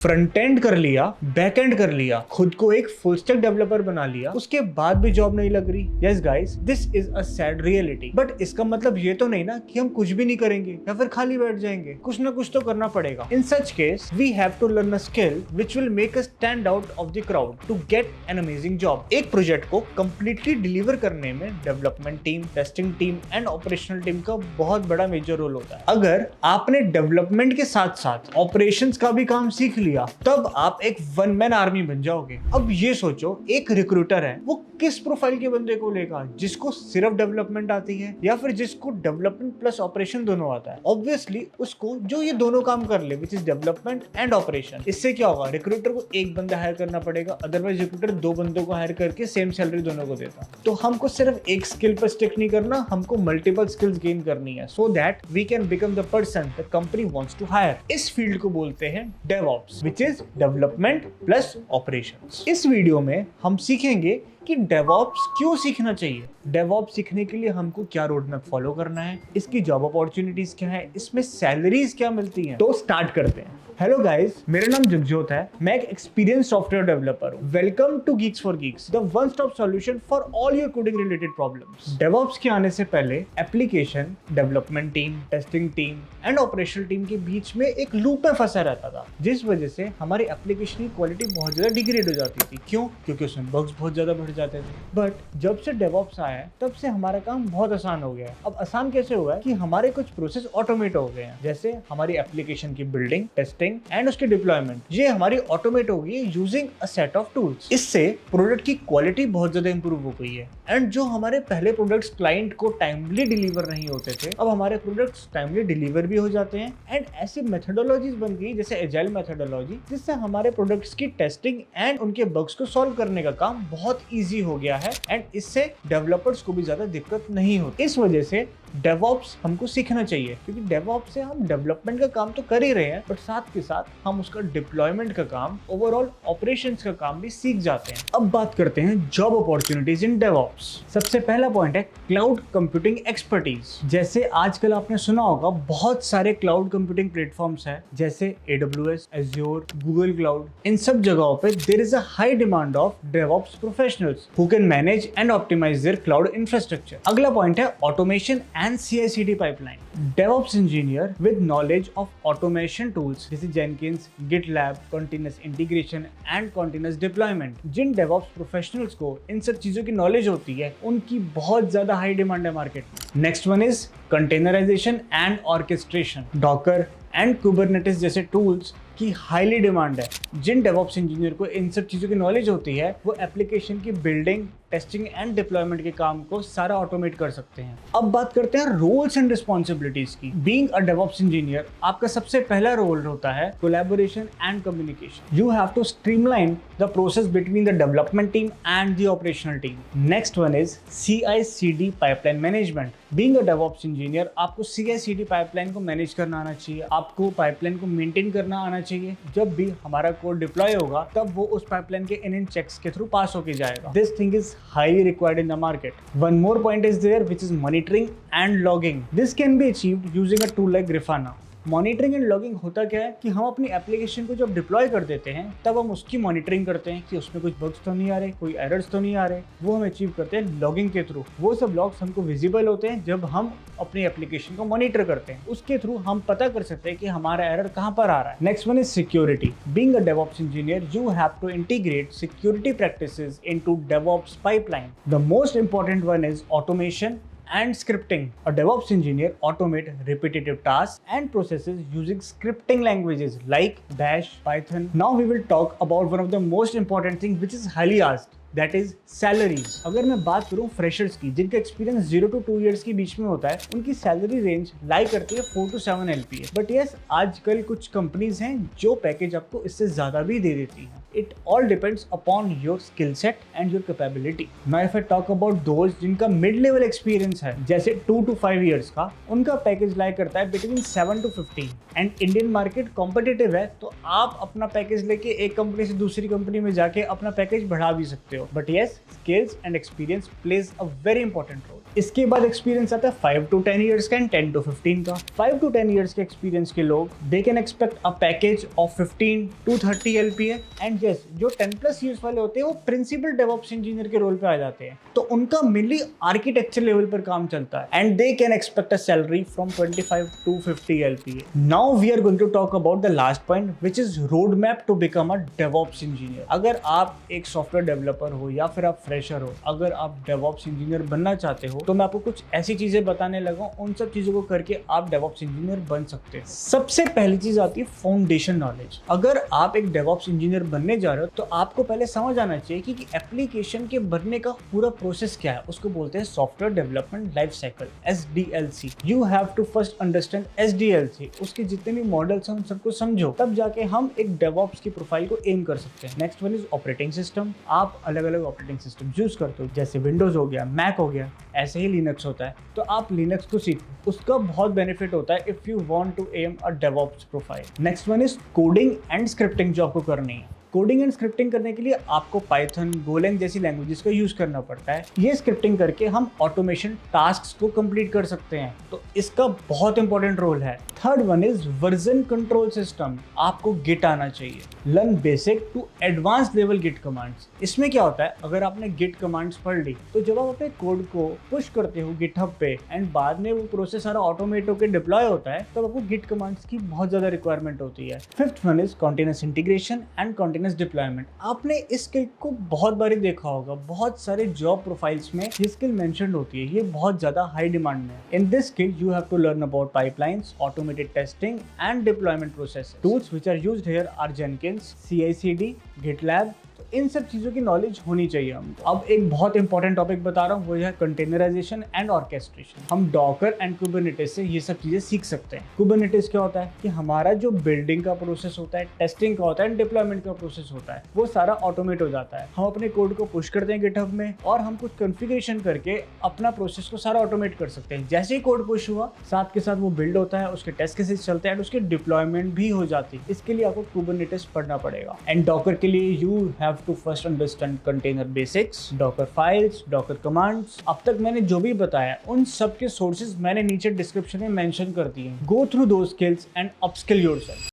Front end कर लिया, back and कर लिया, खुद को एक फुल स्टैक डेवलपर बना लिया, उसके बाद भी जॉब नहीं लग रही। Yes guys, this is a sad reality. But इसका मतलब ये तो नहीं ना कि हम कुछ भी नहीं करेंगे या फिर खाली बैठ जाएंगे। कुछ ना कुछ तो करना पड़ेगा। In such case we have to learn a skill which will make us stand out of the crowd to get an amazing job. एक प्रोजेक्ट को कंप्लीटली डिलीवर करने में development team, testing team and operational team का बहुत बड़ा major role होता है। अगर आपने डेवलपमेंट के साथ साथ ऑपरेशंस का भी काम सीख लिया तब आप एक वन मैन आर्मी बन जाओगे। अब ये सोचो, एक रिक्रूटर है, वो किस प्रोफाइल के बंदे को लेगा? जिसको सिर्फ डेवलपमेंट आती है या फिर जिसको डेवलपमेंट प्लस ऑपरेशन दोनों आता है? ऑब्वियसली उसको जो ये दोनों काम कर ले, which is development and operation. इससे क्या होगा? रिक्रूटर को एक बंदा हायर करना पड़ेगा, अदरवाइज रिक्रूटर दो बंदों को हायर करके सेम सैलरी दोनों को देता। तो हमको सिर्फ एक स्किल पर स्टिक नहीं करना, हमको मल्टीपल स्किल्स गेन करनी है so that we can become the person the company wants to hire. इस फील्ड को बोलते हैं DevOps, which is development plus operations। इस वीडियो में हम सीखेंगे कि डेवऑप्स क्यों सीखना चाहिए, डेवऑप्स सीखने के लिए हमको क्या रोड मैप फॉलो करना है, इसकी जॉब अपॉर्चुनिटीज क्या है, इसमें सैलरीज क्या मिलती हैं। तो स्टार्ट करते हैं। हेलो गाइस, मेरा नाम जगजोत है, मैं एक एक्सपीरियंस सॉफ्टवेयर डेवलपर हूं। Welcome to geeks for geeks, the one stop solution for all your coding related problems. DevOps के आने से पहले application, development team, testing team and operational team के बीच में एक लूप में फंसा रहता था, जिस वजह से हमारी एप्लीकेशन की क्वालिटी बहुत ज्यादा डिग्रेड हो जाती थी। क्यों? क्योंकि उसमें बग्स बहुत ज्यादा बढ़ जाते थे। बट जब से डेवऑप्स आया है तब से हमारा काम बहुत आसान हो गया है। अब आसान कैसे हुआ है कि हमारे कुछ प्रोसेस ऑटोमेट हो गए हैं, जैसे हमारी एप्लीकेशन की बिल्डिंग, टेस्टिंग एंड उसके डिप्लॉयमेंट, ये हमारी ऑटोमेट हो गई है using a set of tools. इससे प्रोडक्ट की क्वालिटी बहुत ज्यादा इंप्रूव हो गई है। एंड जो हमारे पहले प्रोडक्ट्स क्लाइंट को टाइमली डिलीवर नहीं होते थे, अब हमारे प्रोडक्ट्स टाइमली डिलीवर भी हो जाते हैं। एंड ऐसी मेथोडोलॉजीज बन गई जैसे एजाइल मेथोडोलॉजी, जिससे हमारे प्रोडक्ट्स की टेस्टिंग एंड उनके बग्स को सॉल्व करने का काम बहुत ईजी हो गया है। एंड इससे डेवलपर्स को भी ज्यादा दिक्कत नहीं होती। इस वजह से डेवऑप्स हमको सीखना चाहिए, क्योंकि डेवऑप्स से हम डेवलपमेंट का काम तो कर ही रहे हैं, बट साथ के साथ हम उसका डिप्लॉयमेंट का काम, ओवरऑल ऑपरेशंस का काम भी सीख जाते हैं। अब बात करते हैं जॉब अपॉर्चुनिटीज इन डेवऑप्स। सबसे पहला पॉइंट है क्लाउड कंप्यूटिंग एक्सपर्टीज। जैसे आजकल आपने सुना होगा, बहुत सारे क्लाउड कंप्यूटिंग प्लेटफॉर्म्स हैं, जैसे AWS, Azure, Google Cloud। इन सब जगहों पे there is a high demand of DevOps professionals who can manage and optimize their cloud infrastructure. अगला पॉइंट है automation and CI/CD pipeline. DevOps engineer with knowledge of automation tools जैसे Jenkins, GitLab, continuous integration and continuous deployment। जिन DevOps professionals को इन सब चीजों की knowledge होती है, उनकी बहुत ज्यादा हाई डिमांड है मार्केट में। Next one is containerization and orchestration. Docker and Kubernetes जैसे टूल्स की हाईली डिमांड है। जिन डेवऑप्स इंजीनियर को इन सब चीजों की नॉलेज होती है, वो एप्लीकेशन की बिल्डिंग, टेस्टिंग एंड डिप्लॉयमेंट के काम को सारा ऑटोमेट कर सकते हैं। अब बात करते हैं रोल्स एंड रिस्पॉन्सिबिलिटीज की। बीइंग अ डेवऑप्स इंजीनियर, आपका सबसे पहला रोल होता है collaboration and communication. You have to streamline the process between the development team and the operational team. Next one is CI/CD pipeline management. Being a DevOps engineer, आपको CI/CD pipeline को manage करना आना चाहिए, आपको pipeline को maintain करना आना चाहिए। जब भी हमारा कोड डिप्लॉय होगा, तब वो उस पाइपलाइन के इन चेक्स के थ्रू पास होके जाएगा। This thing is highly required in the market. One more point is there, which is monitoring and logging. This can be achieved using a tool like Grafana. Monitoring and logging होता क्या है कि हम अपनी application को जब deploy कर देते हैं, तब हम उसकी मॉनिटरिंग करते हैं कि उसमें कुछ बग्स तो नहीं आ रहे, कोई एरर्स तो नहीं आ रहे। वो हम अचीव करते हैं लॉगिंग के थ्रू। वो सब लॉग्स हमको विजिबल होते हैं जब हम अपनी एप्लीकेशन को मॉनिटर करते हैं। उसके थ्रू हम पता कर सकते हैं कि हमारा एरर कहाँ पर आ रहा है। Next one is security. Being a DevOps engineer, you have to integrate security practices into DevOps pipeline. The most important one is automation and scripting. A DevOps engineer automate repetitive tasks and processes using scripting languages like Bash, Python. Now we will talk about one of the most important things which is highly asked. That is salaries. अगर मैं बात करूं freshers की, जिनका experience 0 to 2 years के बीच में होता है, उनकी सैलरी रेंज लाई करती है 4 to 7 LPA। बट यस, आजकल कुछ कंपनीज हैं जो पैकेज आपको इससे ज्यादा भी दे देती हैं। It all depends upon your skill set and your capability. Now if I talk about those जिनका मिड लेवल एक्सपीरियंस है, जैसे 2 to 5 years का, उनका पैकेज लाई करता है between 7 to 15। And Indian market competitive है, तो आप अपना पैकेज लेके एक कंपनी से दूसरी कंपनी में जाके अपना पैकेज बढ़ा भी सकते हो। But yes, skills and experience plays a very important role. इसके बाद एक्सपीरियंस आता है 5 to 10 ईयर्स का एंड 10 to 15 का। 5 to 10 ईयर्स के एक्सपीरियंस के लोग दे can expect a package of 15 to 30 LPA and yes जो 10+ ईयर्स वाले होते हैं वो प्रिंसिपल डेवऑप्स इंजीनियर के रोल पे आ जाते हैं, तो उनका मेनली आर्किटेक्चर लेवल पर काम चलता है and they can expect a salary from 25 to 50 LPA। Now we are going to talk about the last point which is road map to become a DevOps engineer. अगर आप एक software developer हो या फिर आप फ्रेशर हो, अगर आप डेवऑप्स इंजीनियर बनना चाहते हो तो मैं आपको कुछ ऐसी चीजें बताने लगा हूं, उन सब चीजों को करके आप डेवऑप्स इंजीनियर बन सकते हैं। सबसे पहली चीज आती है फाउंडेशन नॉलेज। अगर आप एक डेवऑप्स इंजीनियर बनने जा रहे हो तो आपको पहले समझ आना चाहिए कि एप्लीकेशन के बनने का पूरा प्रोसेस क्या है। उसको बोलते हैं software development life cycle, SDLC। You have to first understand SDLC, उसके जितने भी मॉडल्स हैं उन सबको समझो, तब जाके हम एक डेवऑप्स की प्रोफाइल को एम कर सकते हैं। Next one is operating system. आप अलग अलग ऑपरेटिंग सिस्टम यूज करते हो, जैसे विंडोज हो गया, मैक हो गया, ऐसे ही लिनक्स होता है, तो आप लिनक्स को सीखो, उसका बहुत बेनिफिट होता है if you want to am a DevOps profile. Next one is coding and scripting जो आपको करनी है। कोडिंग एंड स्क्रिप्टिंग करने के लिए आपको पाइथन, गोलैंग जैसी लैंग्वेजेस का यूज करना पड़ता है। ये स्क्रिप्टिंग करके हम ऑटोमेशन टास्क्स को कंप्लीट कर सकते हैं, तो इसका बहुत इंपॉर्टेंट रोल है। Third one is version control system. आपको गिट आना चाहिए। Learn basic to advance level Git commands. इसमें क्या होता है, अगर आपने गिट कमांड्स पढ़ ली तो जब आप अपने कोड को पुश करते हो गिटहब पे एंड बाद में वो प्रोसेस सारा ऑटोमेट होकर डिप्लॉय होता है, तब आपको गिट कमांड्स की बहुत ज्यादा रिक्वायरमेंट होती है। Fifth one is continuous integration and continuous deployment. आपने इस स्किल को बहुत बार देखा होगा, बहुत सारे जॉब प्रोफाइल्स में ये स्किल मेंशन्ड होती है, ये बहुत ज्यादा हाई डिमांड में है। In this skill you have to learn about pipelines, automated testing and deployment process. Tools which are used here are Jenkins, CI/CD, GitLab। इन सब चीज़ों की नॉलेज होनी चाहिए हमको। अब एक बहुत इंपॉर्टेंट टॉपिक बता रहा हूँ, वो है कंटेनराइजेशन एंड ऑर्केस्ट्रेशन। हम डॉकर एंड कुबरनेटिस से ये सब चीज़ें सीख सकते हैं। कुबरनेटिस क्या होता है कि हमारा जो बिल्डिंग का प्रोसेस होता है, टेस्टिंग का होता है, डिप्लॉयमेंट का प्रोसेस होता है, वो सारा ऑटोमेट हो जाता है। हम अपने कोड को पुश करते हैं गिटहब में और हम कुछ कॉन्फ़िगरेशन करके अपना प्रोसेस को सारा ऑटोमेट कर सकते हैं। जैसे ही कोड पुश हुआ, साथ के साथ वो बिल्ड होता है, उसके टेस्ट केसेस चलते हैं, उसके डिप्लॉयमेंट भी हो जाती है। इसके लिए आपको कुबरनेटिस पढ़ना पड़ेगा। एंड डॉकर के लिए you have to first understand container basics, Docker files, Docker commands. अब तक मैंने जो भी बताया उन सब के सोर्सेज मैंने नीचे डिस्क्रिप्शन में मेंशन कर दिए। Go through those skills and upskill yourself.